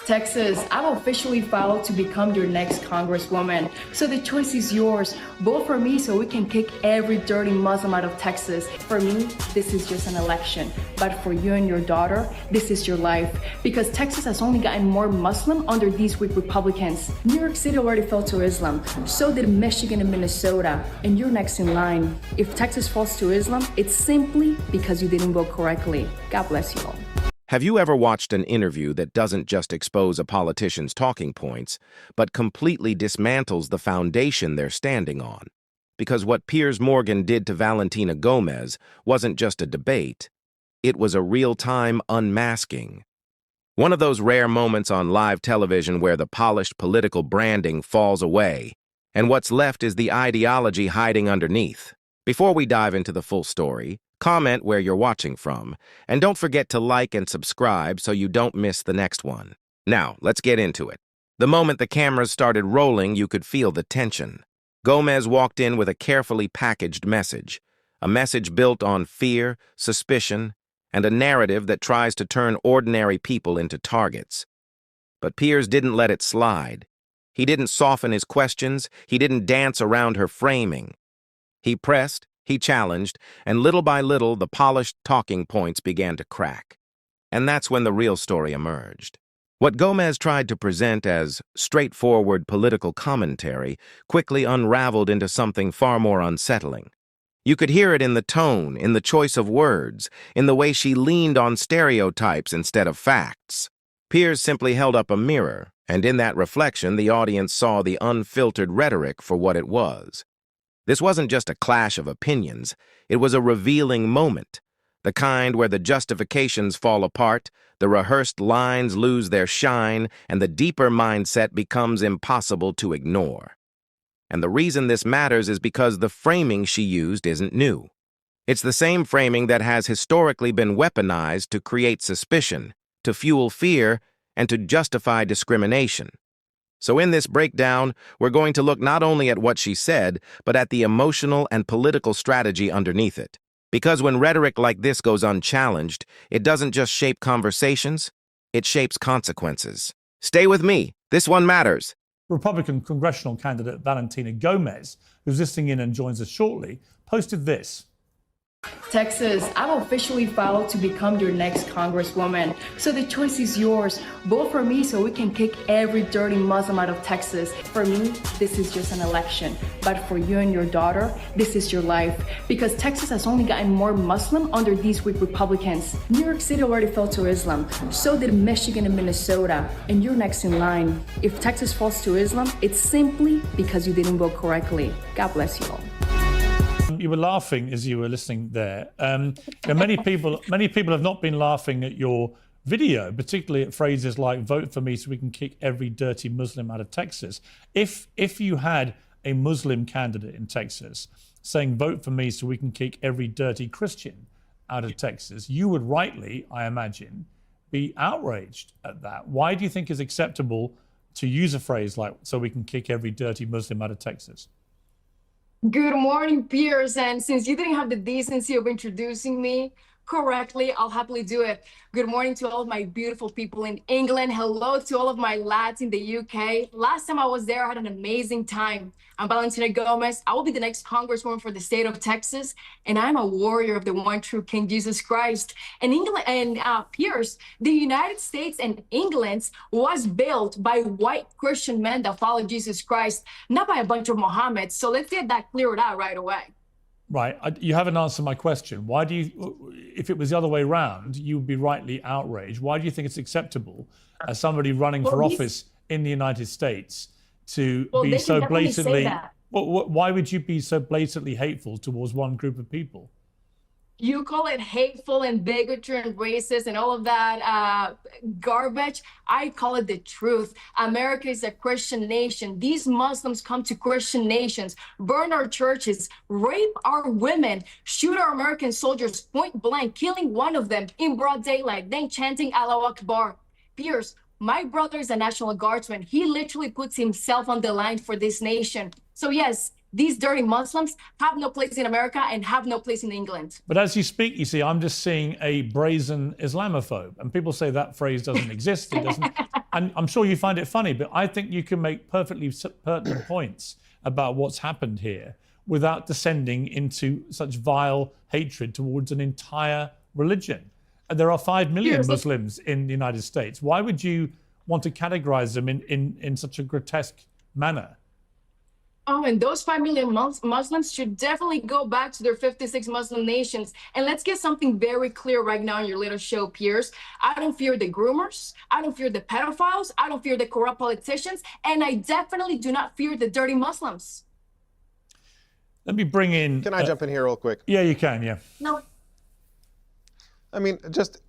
Texas, I've officially filed to become your next congresswoman. So the choice is yours. Vote for me so we can kick every dirty Muslim out of Texas. For me, this is just an election. But for you and your daughter, this is your life. Because Texas has only gotten more Muslim under these weak Republicans. New York City already fell to Islam. So did Michigan and Minnesota. And you're next in line. If Texas falls to Islam, it's simply because you didn't vote correctly. God bless you all. Have you ever watched an interview that doesn't just expose a politician's talking points, but completely dismantles the foundation they're standing on? Because what Piers Morgan did to ValentinaGomez wasn't just a debate, it was a real-time unmasking. One of those rare moments on live television where the polished political branding falls away, and what's left is the ideology hiding underneath. Before we dive into the full story, comment where you're watching from, and don't forget to like and subscribe so you don't miss the next one. Now, let's get into it. The moment the cameras started rolling, you could feel the tension. Gomez walked in with a carefully packaged message, a message built on fear, suspicion, and a narrative that tries to turn ordinary people into targets. But Piers didn't let it slide. He didn't soften his questions, he didn't dance around her framing. He pressed, he challenged, and little by little, the polished talking points began to crack. And that's when the real story emerged. What Gomez tried to present as straightforward political commentary quickly unraveled into something far more unsettling. You could hear it in the tone, in the choice of words, in the way she leaned on stereotypes instead of facts. Piers simply held up a mirror, and in that reflection, the audience saw the unfiltered rhetoric for what it was. This wasn't just a clash of opinions, it was a revealing moment, the kind where the justifications fall apart, the rehearsed lines lose their shine, and the deeper mindset becomes impossible to ignore. And the reason this matters is because the framing she used isn't new. It's the same framing that has historically been weaponized to create suspicion, to fuel fear, and to justify discrimination. So in this breakdown, we're going to look not only at what she said, but at the emotional and political strategy underneath it. Because when rhetoric like this goes unchallenged, it doesn't just shape conversations, it shapes consequences. Stay with me. This one matters. Republican congressional candidate ValentinaGomez, who's listening in and joins us shortly, posted this. Texas, I've officially filed to become your next congresswoman. So the choice is yours. Vote for me so we can kick every dirty Muslim out of Texas. For me, this is just an election. But for you and your daughter, this is your life. Because Texas has only gotten more Muslim under these weak Republicans. New York City already fell to Islam. So did Michigan and Minnesota. And you're next in line. If Texas falls to Islam, it's simply because you didn't vote correctly. God bless you all. You were laughing as you were listening there. Many people have not been laughing at your video, particularly at phrases like "vote for me so we can kick every dirty Muslim out of Texas." If you had a Muslim candidate in Texas saying "vote for me so we can kick every dirty Christian out of Texas," you would rightly, I imagine, be outraged at that. Why do you think it's acceptable to use a phrase like "so we can kick every dirty Muslim out of Texas"? Good morning, Piers. And since you didn't have the decency of introducing me correctly, I'll happily do it. Good morning to all of my beautiful people in England. Hello to all of my lads in the UK. Last time I was there, I had an amazing time. I'm ValentinaGomez. I will be the next congresswoman for the state of Texas, and I'm a warrior of the one true King Jesus Christ. And England and Piers, the United States and England was built by white Christian men that follow Jesus Christ, not by a bunch of Mohammeds. So let's get that cleared out right away. Right. You haven't answered my question. Why do you, if it was the other way around, you would be rightly outraged. Why do you think it's acceptable as somebody running for office in the United States to be so blatantly, why would you be so blatantly hateful towards one group of people? You call it hateful and bigotry and racist and all of that garbage. I call it the truth. America is a Christian nation. These Muslims come to Christian nations, burn our churches, rape our women, shoot our American soldiers point blank, killing one of them in broad daylight, then chanting Allahu Akbar. Piers, my brother is a National Guardsman. He literally puts himself on the line for this nation. So yes, these dirty Muslims have no place in America and have no place in England. But as you speak, you see, I'm just seeing a brazen Islamophobe. And people say that phrase doesn't exist. It and I'm sure you find it funny, but I think you can make perfectly pertinent points about what's happened here without descending into such vile hatred towards an entire religion. And there are 5 million Muslims in the United States. Why would you want to categorize them in such a grotesque manner? Oh, and those 5 million Muslims should definitely go back to their 56 Muslim nations. And let's get something very clear right now in your little show, Piers. I don't fear the groomers. I don't fear the pedophiles. I don't fear the corrupt politicians. And I definitely do not fear the dirty Muslims. Let me bring in... Can I jump in here real quick? Yeah, you can, yeah. No. I mean,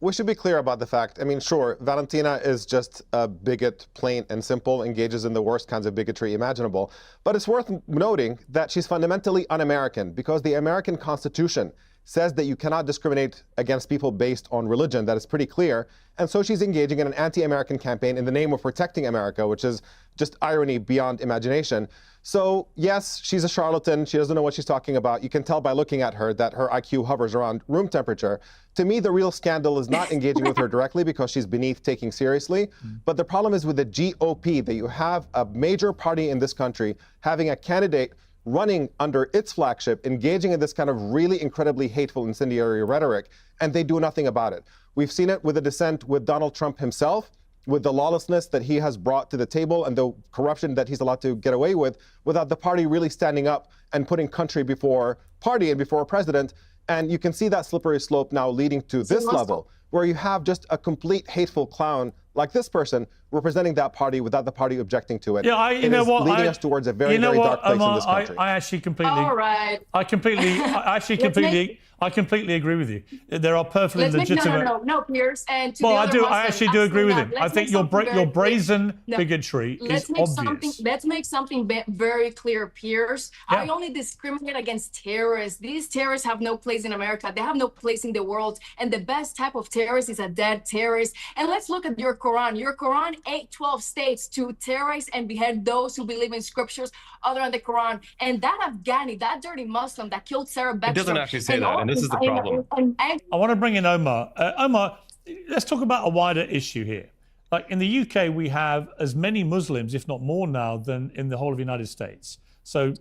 we should be clear about the fact. I mean, sure, Valentina is just a bigot, plain and simple, engages in the worst kinds of bigotry imaginable. But it's worth noting that she's fundamentally un-American, because the American Constitution says that you cannot discriminate against people based on religion. That is pretty clear. And so she's engaging in an anti-American campaign in the name of protecting America, which is just irony beyond imagination. So yes, she's a charlatan. She doesn't know what she's talking about. You can tell by looking at her that her IQ hovers around room temperature. To me, the real scandal is not engaging with her directly because she's beneath taking seriously. But the problem is with the GOP, that you have a major party in this country having a candidate running under its flagship, engaging in this kind of really incredibly hateful, incendiary rhetoric, and they do nothing about it. We've seen it with the dissent with Donald Trump himself, with the lawlessness that he has brought to the table and the corruption that he's allowed to get away with, without the party really standing up and putting country before party and before president. And you can see that slippery slope now leading to this level, where you have just a complete hateful clown like this person representing that party without the party objecting to it. Yeah, you know what? Leading us towards a very, very dark place in this country. I actually completely. All right. I completely agree with you. There are perfectly legitimate. No, Piers. And to well, the I other do. Muslim, I actually do agree with him. I let's think make your brazen no, bigotry is obvious. Let's make something very clear, Piers. Yeah. I only discriminate against terrorists. These terrorists have no place in America. They have no place in the world. And the best type of terrorist is a dead terrorist. And let's look at your Quran. Your Quran 8:12 states to terrorize and behead those who believe in scriptures other than the Quran. And that Afghani, that dirty Muslim that killed Sarah Beckstrom. It doesn't actually say that, and this is the problem. I want to bring in Omar. Omar, let's talk about a wider issue here. Like in the UK, we have as many Muslims, if not more now, than in the whole of the United States. So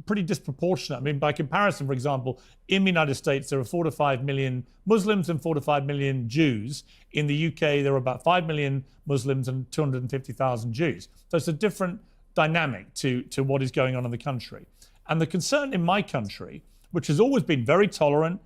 pretty disproportionate. I mean, by comparison, for example, in the United States, there are 4 to 5 million Muslims and 4 to 5 million Jews. In the UK, there are about 5 million Muslims and 250,000 Jews. So it's a different dynamic to what is going on in the country. And the concern in my country, which has always been very tolerant,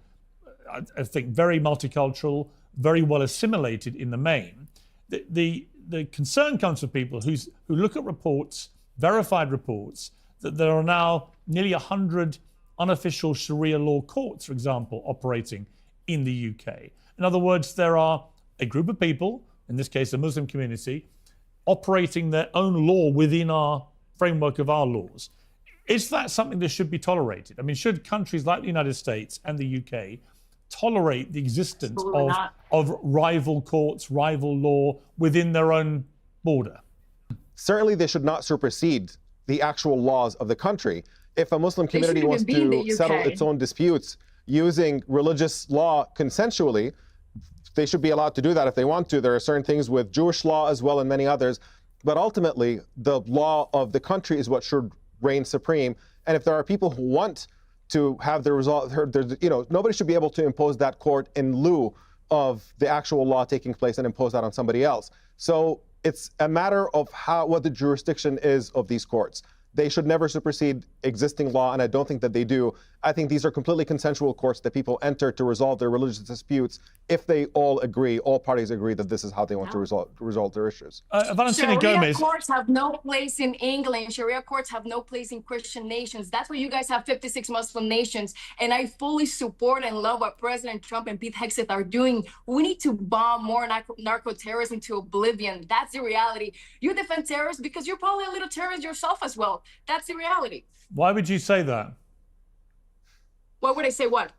I think very multicultural, very well assimilated in the main, the concern comes from people who look at reports, verified reports, that there are now nearly 100 unofficial Sharia law courts, for example, operating in the UK. In other words, there are a group of people, in this case, the Muslim community, operating their own law within our framework of our laws. Is that something that should be tolerated? I mean, should countries like the United States and the UK tolerate the existence of rival courts, rival law within their own border? Certainly, they should not supersede the actual laws of the country. If a Muslim community wants to settle its own disputes using religious law consensually, they should be allowed to do that if they want to. There are certain things with Jewish law as well and many others. But ultimately, the law of the country is what should reign supreme. And if there are people who want to have the result, nobody should be able to impose that court in lieu of the actual law taking place and impose that on somebody else. So it's a matter of what the jurisdiction is of these courts. They should never supersede existing law, and I don't think that they do. I think these are completely consensual courts that people enter to resolve their religious disputes if they all parties agree that this is how they want to resolve their issues. ValentinaGomez. Sharia courts have no place in England. Sharia courts have no place in Christian nations. That's why you guys have 56 Muslim nations. And I fully support and love what President Trump and Pete Hegseth are doing. We need to bomb more narco-terrorists into oblivion. That's the reality. You defend terrorists because you're probably a little terrorist yourself as well. That's the reality. Why would you say that? Why would I say what?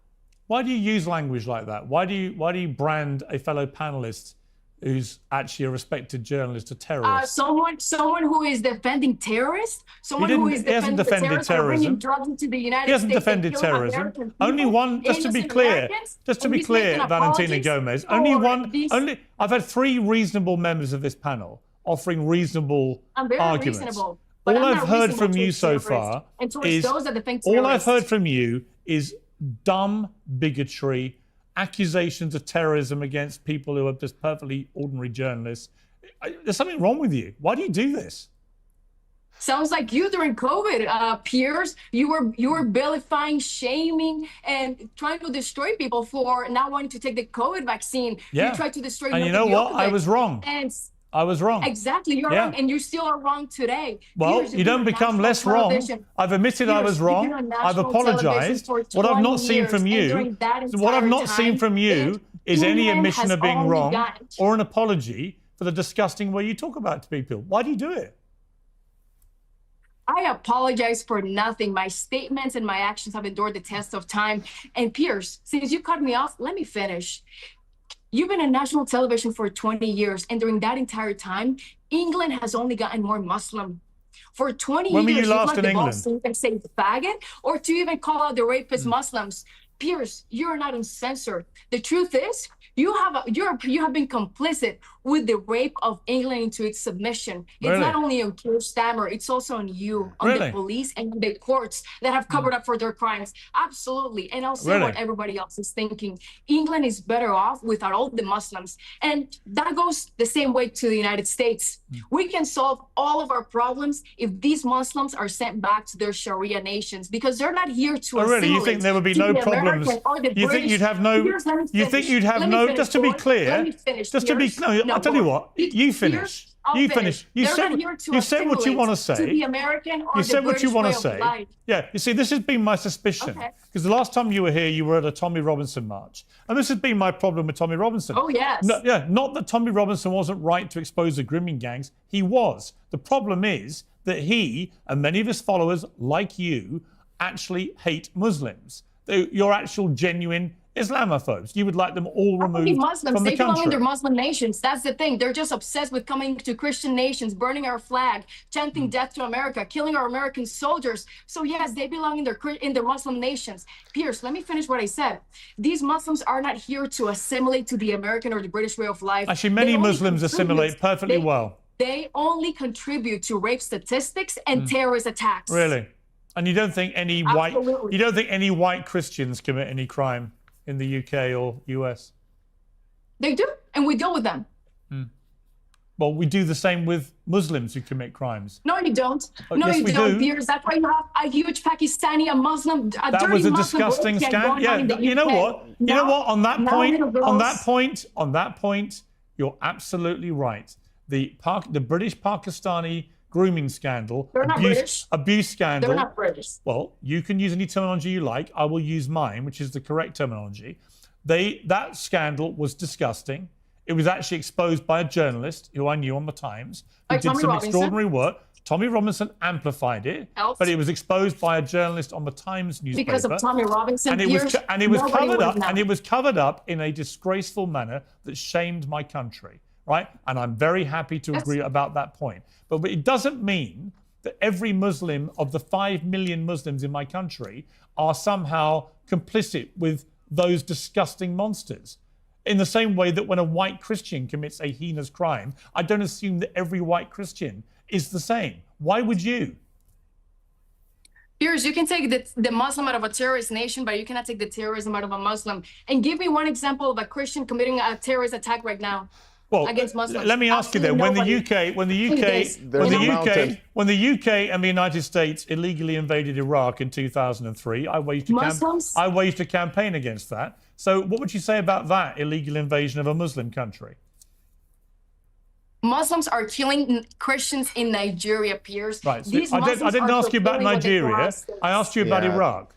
Why do you use language like that? Why do you brand a fellow panelist who's actually a respected journalist a terrorist? Someone who is defending terrorists? Someone who is defending terrorism? Bringing drugs into the United States. He hasn't defended terrorism. Only one, just to be clear, ValentinaGomez, I've had 3 reasonable members of this panel offering reasonable I'm very arguments. reasonable. But All I'm I've not heard reasonable from you towards so terrorists far and towards is those that defend all I've terrorists. heard from you is dumb bigotry, accusations of terrorism against people who are just perfectly ordinary journalists. There's something wrong with you. Why do you do this? Sounds like you during COVID, Piers. You were vilifying, shaming, and trying to destroy people for not wanting to take the COVID vaccine. Yeah. You tried to destroy. And you know what? I was wrong. And I was wrong. exactly, you're wrong, and you still are wrong today. Well, Piers, you don't become less wrong. I've admitted I was wrong. I've apologized. What I've not seen from you, is any admission of being wrong or an apology for the disgusting way you talk about people. Why do you do it? I apologize for nothing. My statements and my actions have endured the test of time. And Piers, since you cut me off, let me finish. You've been on national television for 20 years, and during that entire time, England has only gotten more Muslim. For 20 years, when were you last in England? To even say faggot or to even call out the rapist Muslims. Piers, you're not uncensored. The truth is, you have been complicit with the rape of England into its submission. It's not only on Keir Starmer, it's also on you, on the police and the courts that have covered up for their crimes. Absolutely. And I'll say what everybody else is thinking. England is better off without all the Muslims. And that goes the same way to the United States. We can solve all of our problems if these Muslims are sent back to their Sharia nations, because they're not here to assimilate. You think there would be no problems? You think you'd have no, just to be clear, I'll tell you what, you finish. You finish. You said what you want to say. You said what you want to say. Yeah, you see, this has been my suspicion. Because the last time you were here, you were at a Tommy Robinson march. And this has been my problem with Tommy Robinson. Oh, yes. No, yeah, not that Tommy Robinson wasn't right to expose the grooming gangs. He was. The problem is that he and many of his followers, like you, actually hate Muslims. You're actual genuine Islamophobes. You would like them all removed from the country. They belong in their Muslim nations. That's the thing. They're just obsessed with coming to Christian nations, burning our flag, chanting death to America, killing our American soldiers. So yes, they belong in their Muslim nations. Piers, let me finish what I said. These Muslims are not here to assimilate to the American or the British way of life. Actually, many Muslims assimilate perfectly well. They only contribute to rape statistics and terrorist attacks. Really? And you don't think any white Christians commit any crime in the UK or US? They do, and we deal with them. Well, we do the same with Muslims who commit crimes. No, you don't. No, yes, you don't, Piers. That's why you have a huge Pakistani, a Muslim, a that dirty was a Muslim disgusting scam. Yeah, you know what? You know what? On that point, you're absolutely right. The British Pakistani grooming scandal, abuse scandal. They're not British. Well, you can use any terminology you like. I will use mine, which is the correct terminology. That scandal was disgusting. It was actually exposed by a journalist who I knew on the Times, who did some extraordinary work. Tommy Robinson amplified it, but it was exposed by a journalist on the Times newspaper. Because of Tommy Robinson, and it was covered up in a disgraceful manner that shamed my country. Right? And I'm very happy to agree about that point. But it doesn't mean that every Muslim of the 5 million Muslims in my country are somehow complicit with those disgusting monsters. In the same way that when a white Christian commits a heinous crime, I don't assume that every white Christian is the same. Why would you? Piers, you can take the Muslim out of a terrorist nation, but you cannot take the terrorism out of a Muslim. And give me one example of a Christian committing a terrorist attack right now. Well, against Muslims. Let me ask you then: when the UK and the United States illegally invaded Iraq in 2003, I waged a campaign against that. So, what would you say about that illegal invasion of a Muslim country? Muslims are killing Christians in Nigeria, Piers. Right. So I didn't ask you about Nigeria. I asked you about Iraq.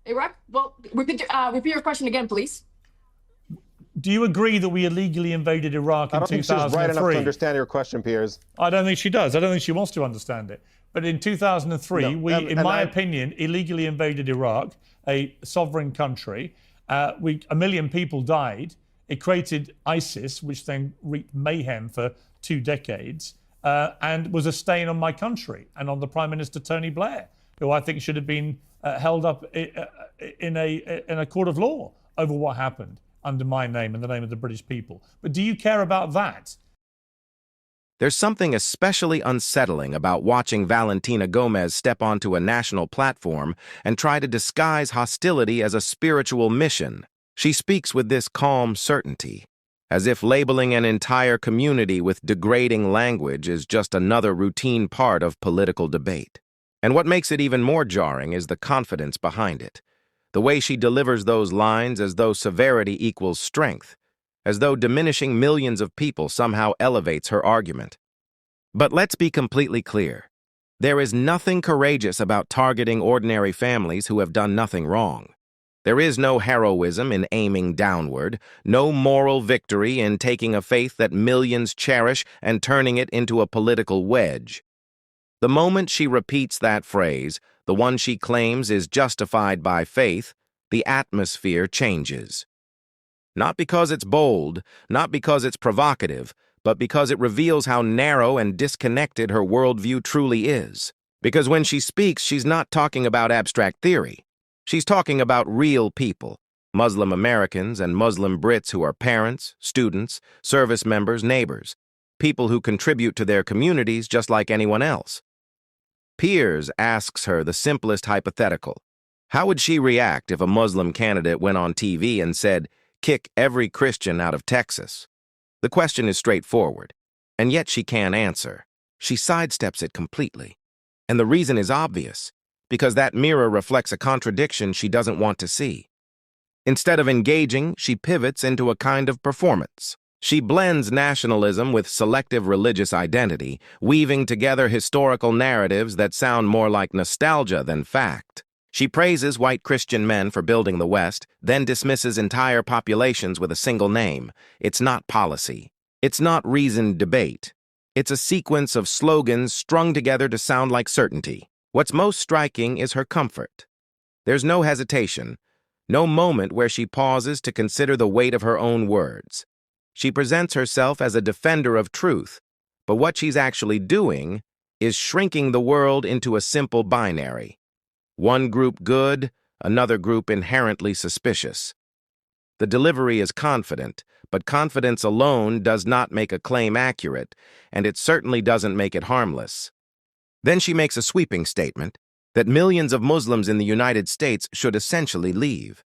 Iraq? Well, repeat your question again, please. Do you agree that we illegally invaded Iraq in 2003? I don't think she's right enough to understand your question, Piers. I don't think she does. I don't think she wants to understand it. But in 2003, in my opinion, illegally invaded Iraq, a sovereign country. 1 million people died. It created ISIS, which then wreaked mayhem for 2 decades, and was a stain on my country and on the Prime Minister Tony Blair, who I think should have been held up in a court of law over what happened under my name and the name of the British people. But do you care about that? There's something especially unsettling about watching ValentinaGomez step onto a national platform and try to disguise hostility as a spiritual mission. She speaks with this calm certainty, as if labeling an entire community with degrading language is just another routine part of political debate. And what makes it even more jarring is the confidence behind it. The way she delivers those lines as though severity equals strength, as though diminishing millions of people somehow elevates her argument. But let's be completely clear. There is nothing courageous about targeting ordinary families who have done nothing wrong. There is no heroism in aiming downward, no moral victory in taking a faith that millions cherish and turning it into a political wedge. The moment she repeats that phrase, the one she claims is justified by faith, the atmosphere changes. Not because it's bold, not because it's provocative, but because it reveals how narrow and disconnected her worldview truly is. Because when she speaks, she's not talking about abstract theory. She's talking about real people, Muslim Americans and Muslim Brits who are parents, students, service members, neighbors, people who contribute to their communities just like anyone else. Piers asks her the simplest hypothetical. How would she react if a Muslim candidate went on TV and said, "Kick every Christian out of Texas"? The question is straightforward, and yet she can't answer. She sidesteps it completely. And the reason is obvious, because that mirror reflects a contradiction she doesn't want to see. Instead of engaging, she pivots into a kind of performance. She blends nationalism with selective religious identity, weaving together historical narratives that sound more like nostalgia than fact. She praises white Christian men for building the West, then dismisses entire populations with a single name. It's not policy. It's not reasoned debate. It's a sequence of slogans strung together to sound like certainty. What's most striking is her comfort. There's no hesitation, no moment where she pauses to consider the weight of her own words. She presents herself as a defender of truth, but what she's actually doing is shrinking the world into a simple binary. One group good, another group inherently suspicious. The delivery is confident, but confidence alone does not make a claim accurate, and it certainly doesn't make it harmless. Then she makes a sweeping statement that millions of Muslims in the United States should essentially leave.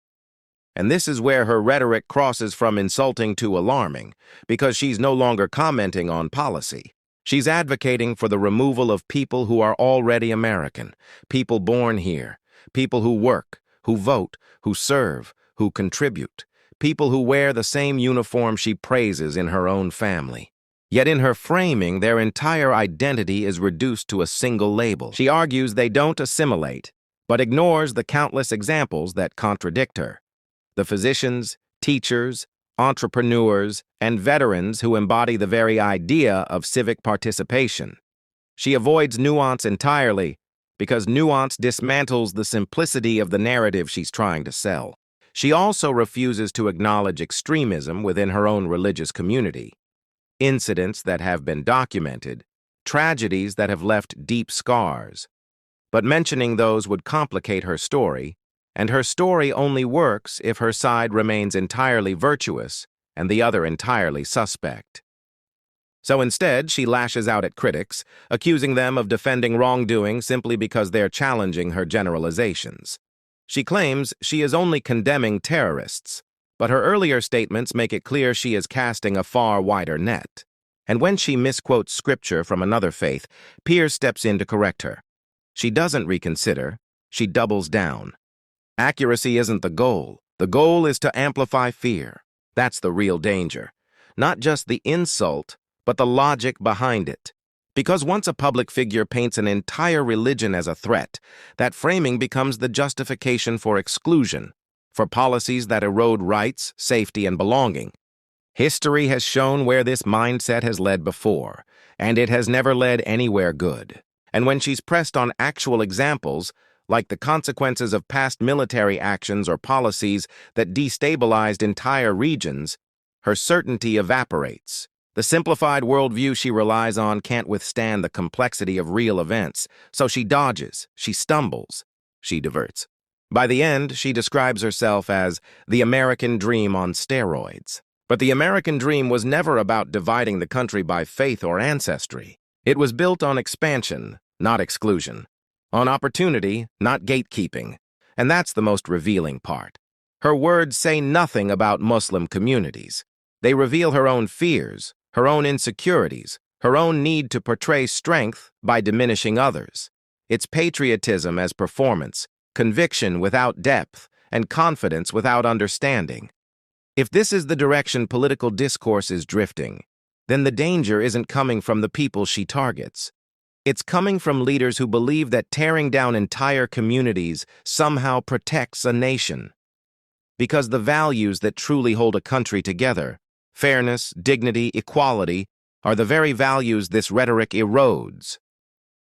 And this is where her rhetoric crosses from insulting to alarming, because she's no longer commenting on policy. She's advocating for the removal of people who are already American, people born here, people who work, who vote, who serve, who contribute, people who wear the same uniform she praises in her own family. Yet in her framing, their entire identity is reduced to a single label. She argues they don't assimilate, but ignores the countless examples that contradict her. The physicians, teachers, entrepreneurs, and veterans who embody the very idea of civic participation. She avoids nuance entirely because nuance dismantles the simplicity of the narrative she's trying to sell. She also refuses to acknowledge extremism within her own religious community. Incidents that have been documented, tragedies that have left deep scars. But mentioning those would complicate her story, and her story only works if her side remains entirely virtuous and the other entirely suspect. So instead, she lashes out at critics, accusing them of defending wrongdoing simply because they're challenging her generalizations. She claims she is only condemning terrorists, but her earlier statements make it clear she is casting a far wider net. And when she misquotes scripture from another faith, Piers steps in to correct her. She doesn't reconsider, she doubles down. Accuracy isn't the goal. The goal is to amplify fear. That's the real danger. Not just the insult, but the logic behind it. Because once a public figure paints an entire religion as a threat, that framing becomes the justification for exclusion, for policies that erode rights, safety, and belonging. History has shown where this mindset has led before, and it has never led anywhere good. And when she's pressed on actual examples, like the consequences of past military actions or policies that destabilized entire regions, her certainty evaporates. The simplified worldview she relies on can't withstand the complexity of real events, so she dodges, she stumbles, she diverts. By the end, she describes herself as the American dream on steroids. But the American dream was never about dividing the country by faith or ancestry. It was built on expansion, not exclusion. On opportunity, not gatekeeping. And that's the most revealing part. Her words say nothing about Muslim communities. They reveal her own fears, her own insecurities, her own need to portray strength by diminishing others. It's patriotism as performance, conviction without depth, and confidence without understanding. If this is the direction political discourse is drifting, then the danger isn't coming from the people she targets. It's coming from leaders who believe that tearing down entire communities somehow protects a nation. Because the values that truly hold a country together, fairness, dignity, equality, are the very values this rhetoric erodes.